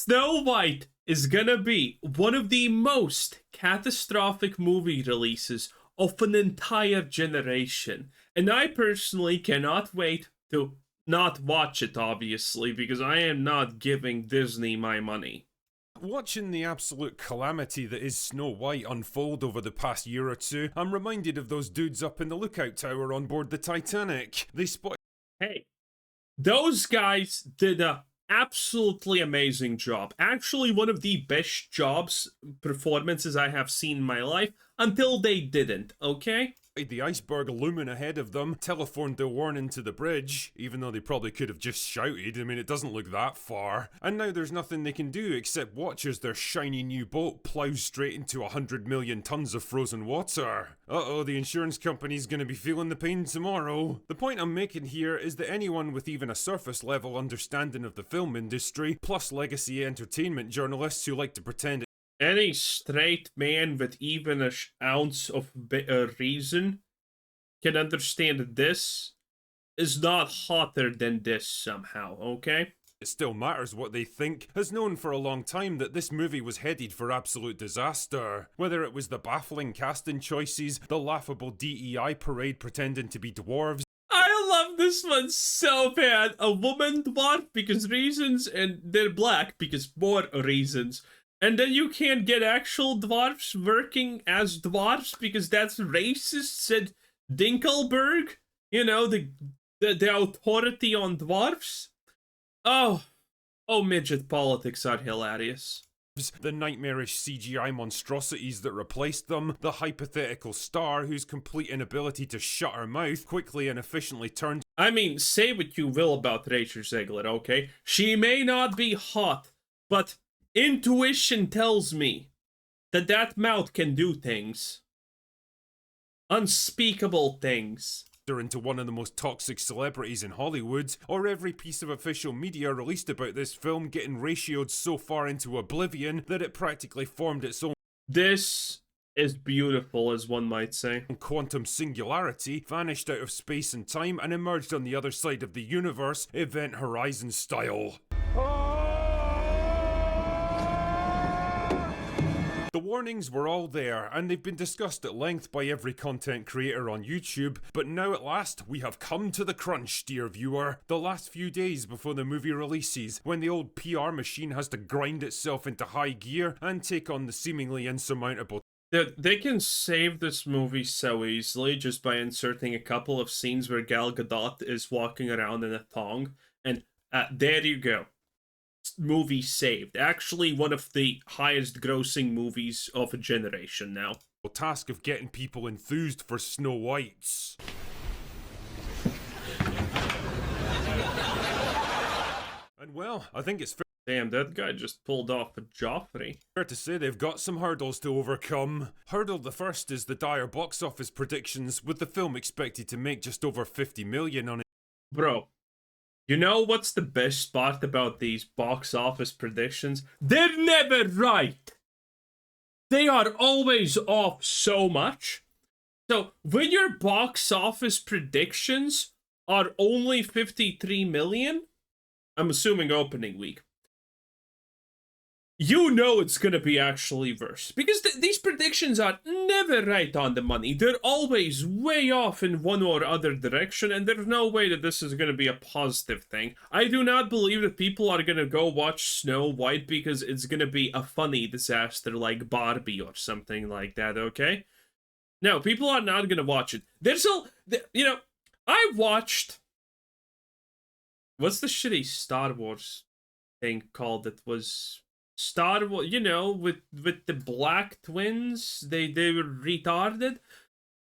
Snow White is gonna be one of the most catastrophic movie releases of an entire generation. And I personally cannot wait to not watch it, obviously, because I am not giving Disney my money. Watching the absolute calamity that is Snow White unfold over the past year or two, I'm reminded of those dudes up in the lookout tower on board the Titanic. They spotted. Hey, those guys did a absolutely amazing job. Actually, one of the best performances I have seen in my life, until they didn't, okay? The iceberg looming ahead of them, telephoned their warning to the bridge, even though they probably could have just shouted. I mean, it doesn't look that far. And now there's nothing they can do except watch as their shiny new boat plows straight into 100 million tons of frozen water. Uh-oh, the insurance company's gonna be feeling the pain tomorrow. The point I'm making here is that anyone with even a surface level understanding of the film industry, plus legacy entertainment journalists who like to pretend any straight man with even an ounce of reason can understand that this is not hotter than this somehow, okay? it still matters what they think, has known for a long time that this movie was headed for absolute disaster. Whether it was the baffling casting choices, the laughable DEI parade pretending to be dwarves, I love this one so bad. A woman dwarf because reasons, and they're black because more reasons. And then you can't get actual dwarfs working as dwarfs because that's racist, said Dinkelberg. You know, the authority on dwarfs. Oh, midget politics are hilarious. the nightmarish CGI monstrosities that replaced them, the hypothetical star whose complete inability to shut her mouth quickly and efficiently turned. I mean, say what you will about Rachel Zegler, okay? She may not be hot, but intuition tells me that that mouth can do things. Unspeakable things. Into one of the most toxic celebrities in Hollywood, or every piece of official media released about this film getting ratioed so far into oblivion that it practically formed its own. This is beautiful, as one might say. Quantum singularity, vanished out of space and time and emerged on the other side of the universe, Event Horizon style. The warnings were all there, and they've been discussed at length by every content creator on YouTube, but now at last, we have come to the crunch, dear viewer. The last few days before the movie releases, when the old PR machine has to grind itself into high gear and take on the seemingly insurmountable. They can save this movie so easily just by inserting a couple of scenes where Gal Gadot is walking around in a thong, and there you go. Movie saved. Actually, one of the highest grossing movies of a generation now. The task of getting people enthused for Snow Whites. And well, I think it's fair. Damn, that guy just pulled off a Joffrey. Fair to say they've got some hurdles to overcome. Hurdle the first is the dire box office predictions, with the film expected to make just over 50 million on it. Bro. You know what's the best part about these box office predictions? They're never right! They are always off so much. So, when your box office predictions are only 53 million, I'm assuming opening week, you know it's gonna be actually worse. Because these predictions are never right on the money. They're always way off in one or other direction, and there's no way that this is gonna be a positive thing. I do not believe that people are gonna go watch Snow White because it's gonna be a funny disaster like Barbie or something like that, okay? No, people are not gonna watch it. I watched... What's the shitty Star Wars thing called that was... Star Wars, you know, with the black twins, they were retarded.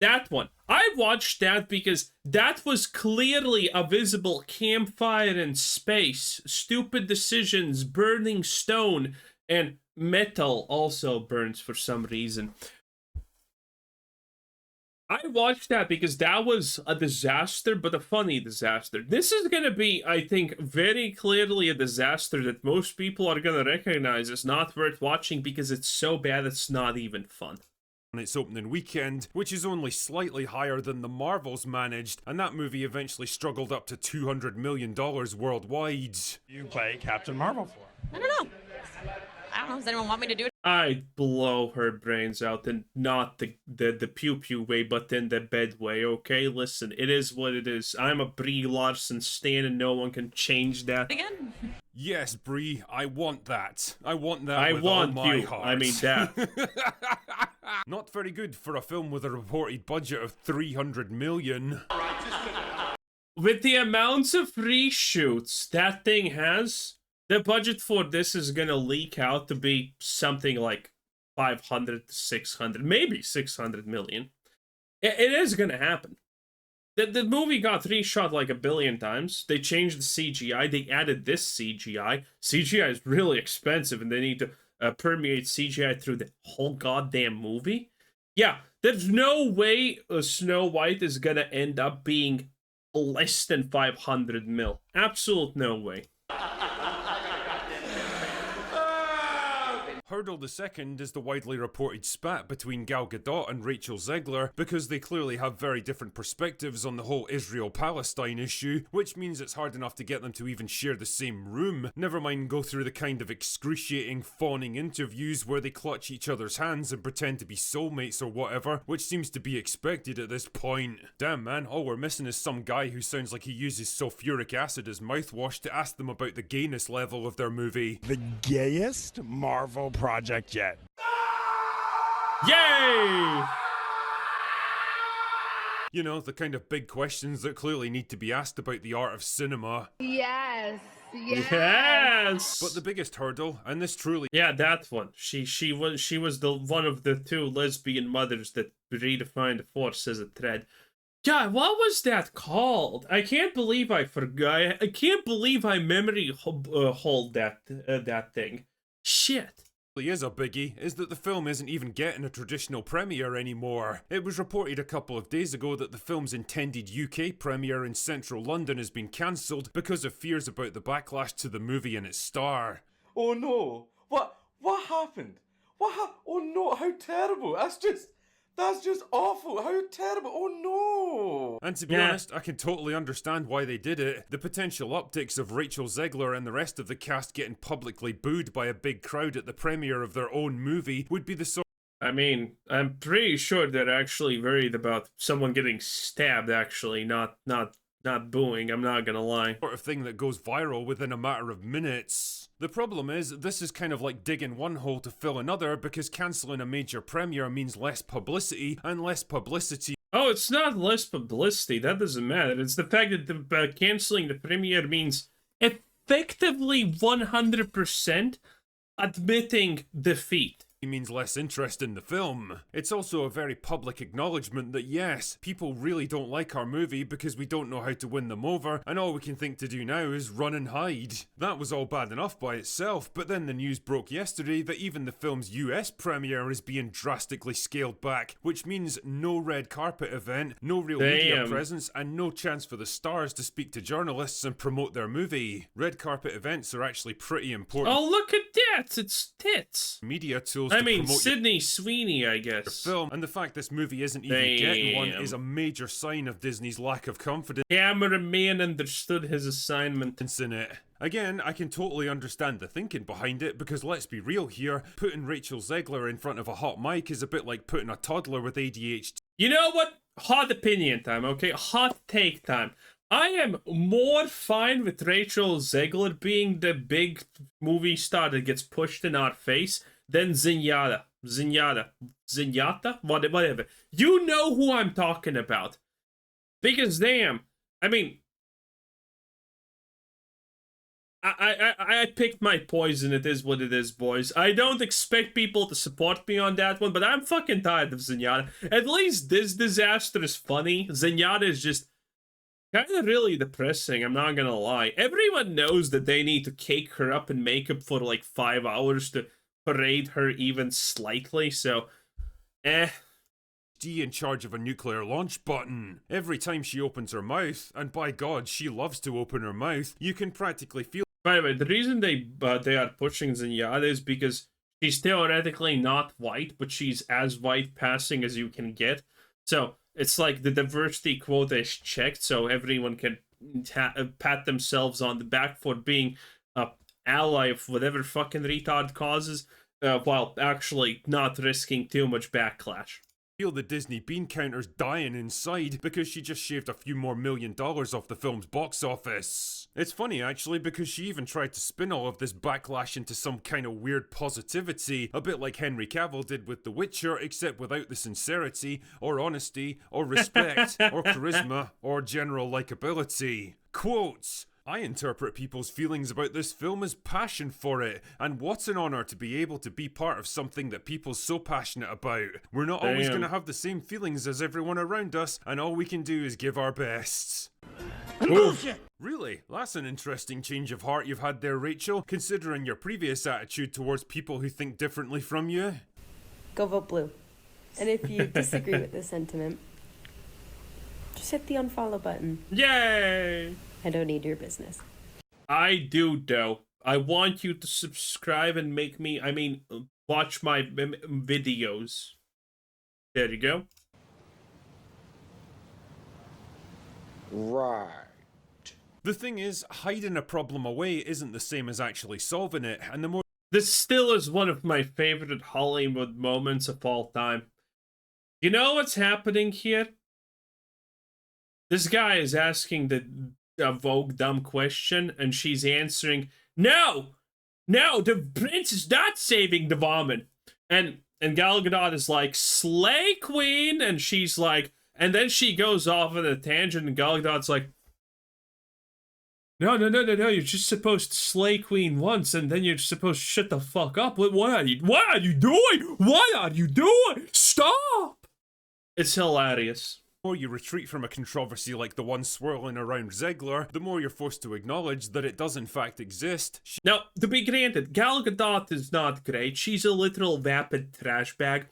That one. I watched that because that was clearly a visible campfire in space, stupid decisions, burning stone, and metal also burns for some reason. I watched that because that was a disaster, but a funny disaster. This is going to be, I think, very clearly a disaster that most people are going to recognize as not worth watching because it's so bad it's not even fun. On its opening weekend, which is only slightly higher than the Marvels managed, and that movie eventually struggled up to $200 million worldwide. You play Captain Marvel for? I don't know. don't know. Does anyone want me to do it? I'd blow her brains out, and not the pew pew way, but in the bed way. Okay, listen, it is what it is. I'm a Brie Larson stan, and no one can change that. Again? Yes, Bree, I want that. I want that I with want all my you. heart. I mean that. Not very good for a film with a reported budget of 300 million. With the amounts of reshoots that thing has, the budget for this is gonna leak out to be something like 500 to 600, maybe 600 million. It is gonna happen. The movie got reshot like a billion times. They changed the CGI. They added this CGI. CGI is really expensive, and they need to permeate CGI through the whole goddamn movie. Yeah, there's no way Snow White is gonna end up being less than 500 mil. Absolute no way. Hurdle the second is the widely reported spat between Gal Gadot and Rachel Zegler because they clearly have very different perspectives on the whole Israel-Palestine issue, which means it's hard enough to get them to even share the same room, never mind go through the kind of excruciating, fawning interviews where they clutch each other's hands and pretend to be soulmates or whatever, which seems to be expected at this point. Damn man, all we're missing is some guy who sounds like he uses sulfuric acid as mouthwash to ask them about the gayness level of their movie. The gayest Marvel project yet. Yay! You know, the kind of big questions that clearly need to be asked about the art of cinema. Yes. Yes. But the biggest hurdle, and this truly Yeah, that one. She was the one of the two lesbian mothers that redefined the Force as a thread. God, what was that called? I can't believe I forgot. I can't believe I memory hold that thing. Shit. is a biggie is that the film isn't even getting a traditional premiere anymore. It was reported a couple of days ago that the film's intended UK premiere in central London has been cancelled because of fears about the backlash to the movie and its star. Oh no! What happened? Oh no! How terrible! That's just awful! How terrible! Oh no! And to be honest, I can totally understand why they did it. The potential optics of Rachel Zegler and the rest of the cast getting publicly booed by a big crowd at the premiere of their own movie would be the sort. I mean, I'm pretty sure they're actually worried about someone getting stabbed. Actually, not booing. I'm not gonna lie. Sort of thing that goes viral within a matter of minutes. The problem is, this is kind of like digging one hole to fill another because cancelling a major premiere means less publicity, and less publicity. Oh, it's not less publicity. That doesn't matter. It's the fact that canceling the premiere means effectively 100% admitting defeat. Means less interest in the film. It's also a very public acknowledgement that yes, people really don't like our movie because we don't know how to win them over, and all we can think to do now is run and hide. That was all bad enough by itself, but then the news broke yesterday that even the film's US premiere is being drastically scaled back, which means no red carpet event, no real media presence, and no chance for the stars to speak to journalists and promote their movie. Red carpet events are actually pretty important. Oh, look at that! It's tits! Media tools. I mean, Sydney Sweeney, I guess. Film, and the fact this movie isn't even getting one is a major sign of Disney's lack of confidence. Cameraman understood his assignment. In it. Again, I can totally understand the thinking behind it because let's be real here, putting Rachel Zegler in front of a hot mic is a bit like putting a toddler with ADHD. You know what? Hot opinion time, okay? Hot take time. I am more fine with Rachel Zegler being the big movie star that gets pushed in our face than Zenyatta. Whatever. You know who I'm talking about. Because damn, I mean, I picked my poison. It is what it is, boys. I don't expect people to support me on that one, but I'm fucking tired of Zenyatta. At least this disaster is funny. Zenyatta is just kind of really depressing, I'm not gonna lie. Everyone knows that they need to cake her up in makeup for like 5 hours to parade her even slightly, so in charge of a nuclear launch button. Every time she opens her mouth, and by God, she loves to open her mouth, you can practically feel. By the way, the reason they are pushing Zenyatta is because she's theoretically not white, but she's as white passing as you can get. So it's like the diversity quota is checked, so everyone can pat themselves on the back for being a ally of whatever fucking retard causes. while actually not risking too much backlash. Feel the Disney bean counters dying inside because she just shaved a few more $1 million off the film's box office. It's funny actually because she even tried to spin all of this backlash into some kind of weird positivity, a bit like Henry Cavill did with The Witcher, except without the sincerity, or honesty, or respect, or charisma, or general likability. Quotes: I interpret people's feelings about this film as passion for it, and what an honour to be able to be part of something that people's so passionate about. We're not always going to have the same feelings as everyone around us, and all we can do is give our best. Really? That's an interesting change of heart you've had there, Rachel, considering your previous attitude towards people who think differently from you. Go vote blue. And if you disagree with this sentiment, just hit the unfollow button. Yay! I don't need your business. I do, though. I want you to subscribe and make me, watch my videos. There you go. Right. The thing is, hiding a problem away isn't the same as actually solving it, and the more This still is one of my favorite Hollywood moments of all time. You know what's happening here? This guy is asking the Vogue dumb question, and she's answering, no, the prince is not saving the woman. And Gal Gadot is like, slay queen, and she's like, and then she goes off on a tangent, and Gal Gadot's like, no, you're just supposed to slay queen once, and then you're supposed to shut the fuck up. What are you doing? What are you doing? Stop! It's hilarious. more you retreat from a controversy like the one swirling around Zegler, the more you're forced to acknowledge that it does in fact exist. Now, to be granted, Gal Gadot is not great. She's a literal vapid trash bag,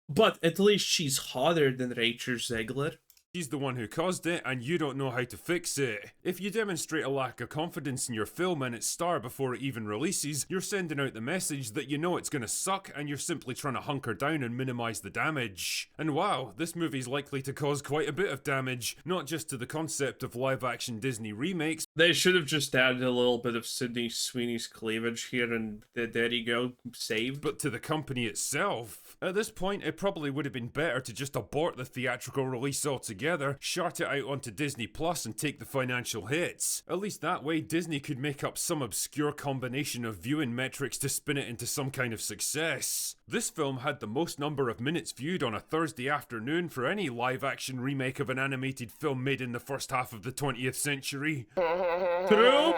but at least she's hotter than Rachel Zegler. She's the one who caused it, and you don't know how to fix it. If you demonstrate a lack of confidence in your film and its star before it even releases, you're sending out the message that you know it's gonna suck and you're simply trying to hunker down and minimize the damage. And wow, this movie's likely to cause quite a bit of damage, not just to the concept of live-action Disney remakes. They should have just added a little bit of Sydney Sweeney's cleavage here, and there you go, saved. But to the company itself. At this point, it probably would have been better to just abort the theatrical release altogether, shart it out onto Disney Plus and take the financial hits. At least that way, Disney could make up some obscure combination of viewing metrics to spin it into some kind of success. This film had the most number of minutes viewed on a Thursday afternoon for any live-action remake of an animated film made in the first half of the 20th century. True,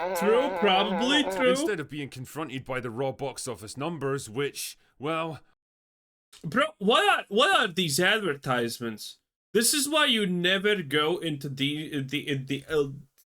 probably true. Instead of being confronted by the raw box office numbers, which, well... Bro, what are these advertisements? This is why you never go into the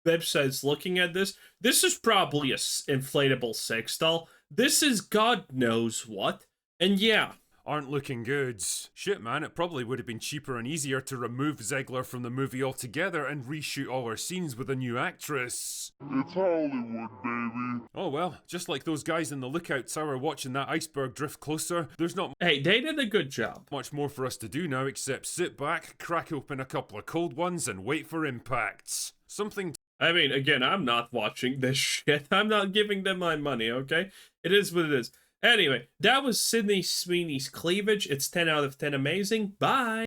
websites looking at this. This is probably a inflatable sex doll. This is God knows what. And yeah. Aren't looking good. Shit man, it probably would have been cheaper and easier to remove Zegler from the movie altogether and reshoot all her scenes with a new actress. It's Hollywood, baby. Oh well, just like those guys in the lookout tower watching that iceberg drift closer, there's not Hey, they did a good job. much more for us to do now except sit back, crack open a couple of cold ones and wait for impacts. Something I mean, again, I'm not watching this shit. I'm not giving them my money, okay? It is what it is. Anyway, that was Sydney Sweeney's cleavage. It's 10 out of 10 amazing. Bye!